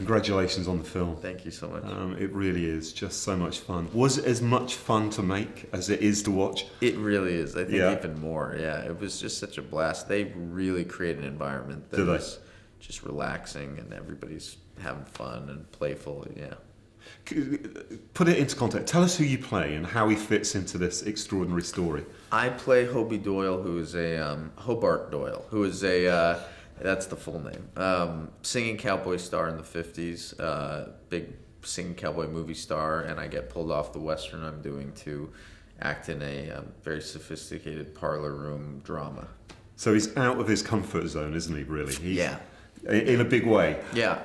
congratulations on the film. Thank you so much. It really is just so much fun. Was it as much fun to make as it is to watch? It really is. I think even more. Yeah, it was just such a blast. They really create an environment that is just relaxing and everybody's having fun and playful. Yeah. Put it into context. Tell us who you play and how he fits into this extraordinary story. I play Hobie Doyle, who is a Hobart Doyle, who is a that's the full name. Singing cowboy star in the 50s, big singing cowboy movie star, and I get pulled off the Western I'm doing to act in a very sophisticated parlor room drama. So he's out of his comfort zone, isn't he, really? Yeah. In a big way. Yeah.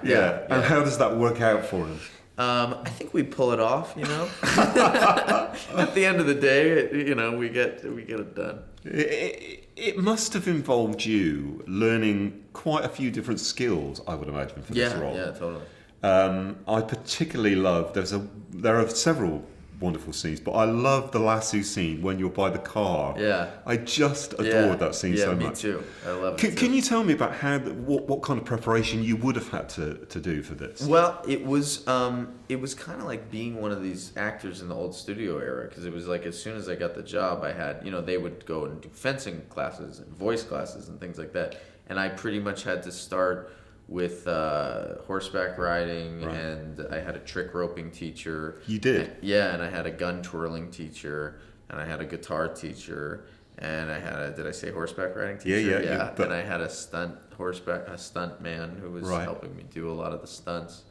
And how does that work out for him? I think we pull it off, you know. At the end of the day, we get it done. It must have involved you learning quite a few different skills, I would imagine, for this role. Yeah, totally. I particularly love. There are several wonderful scenes, but I love the lasso scene when you're by the car. Yeah, I just adored that scene so much. Yeah, me too. I love it. Can you tell me about what kind of preparation you would have had to do for this? Well, it was kind of like being one of these actors in the old studio era, because it was like as soon as I got the job, I had they would go and do fencing classes and voice classes and things like that, and I pretty much had to start with horseback riding, and I had a trick roping teacher. You did? And I had a gun twirling teacher, and I had a guitar teacher, and I had did I say horseback riding teacher? Yeah. And I had a stunt man who was helping me do a lot of the stunts.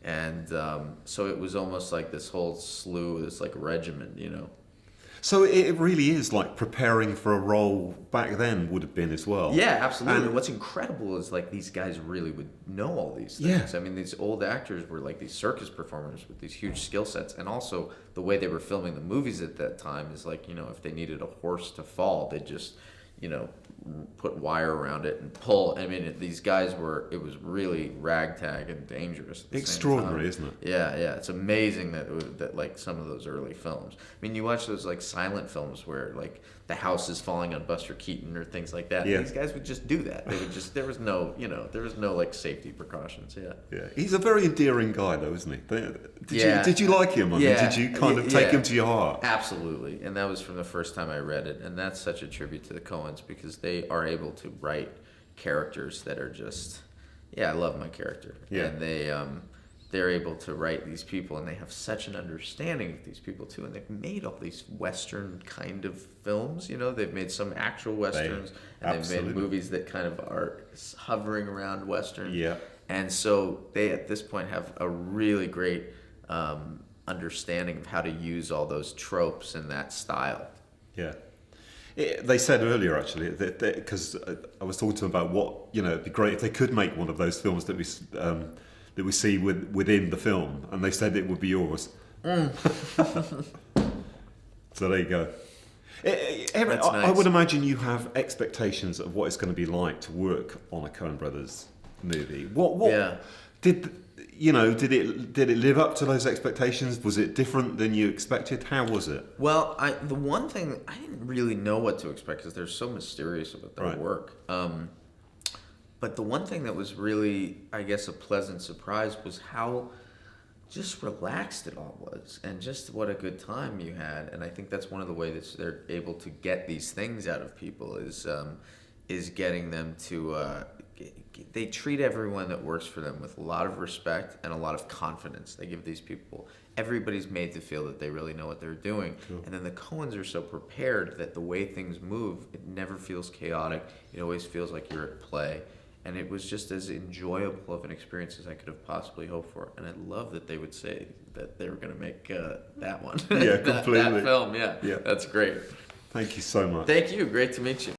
And so it was almost like this whole slew, this like regiment, So it really is like preparing for a role back then would have been as well. Yeah, absolutely. And what's incredible is like these guys really would know all these things. Yeah. I mean, these old actors were like these circus performers with these huge skill sets, and also the way they were filming the movies at that time is like, if they needed a horse to fall, they just, put wire around it and pull. I mean, these guys it was really ragtag and dangerous. Extraordinary, isn't it? Yeah. It's amazing that like some of those early films. I mean, you watch those like silent films where like the house is falling on Buster Keaton or things like that. Yeah. These guys would just do that. They would just, there was no like safety precautions. Yeah. He's a very endearing guy though, isn't he? Did you like him? I mean, did you kind of take him to your heart? Absolutely. And that was from the first time I read it. And that's such a tribute to the Cohens, because they are able to write characters that are just, I love my character. Yeah. And they're able to write these people, and they have such an understanding of these people too. And they've made all these Western kind of films, they've made some actual Westerns, and they've made movies that kind of are hovering around Western. Yeah. And so they, at this point, have a really great understanding of how to use all those tropes in that style. Yeah. They said earlier, actually, that because I was talking to them about what, it'd be great if they could make one of those films that we see within the film, and they said it would be yours. So there you go. I would imagine you have expectations of what it's going to be like to work on a Coen Brothers movie. What did it live up to those expectations? Was it different than you expected? How was it? Well, the one thing, I didn't really know what to expect because they're so mysterious about their work. But the one thing that was really, I guess, a pleasant surprise was how just relaxed it all was, and just what a good time you had. And I think that's one of the ways that they're able to get these things out of people is getting them to. They treat everyone that works for them with a lot of respect and a lot of confidence. They give these people, everybody's made to feel that they really know what they're doing. Cool. And then the Coens are so prepared that the way things move, it never feels chaotic. It always feels like you're at play. And it was just as enjoyable of an experience as I could have possibly hoped for. And I love that they would say that they were going to make that one. Yeah, completely. that film, yeah. That's great. Thank you so much. Thank you. Great to meet you.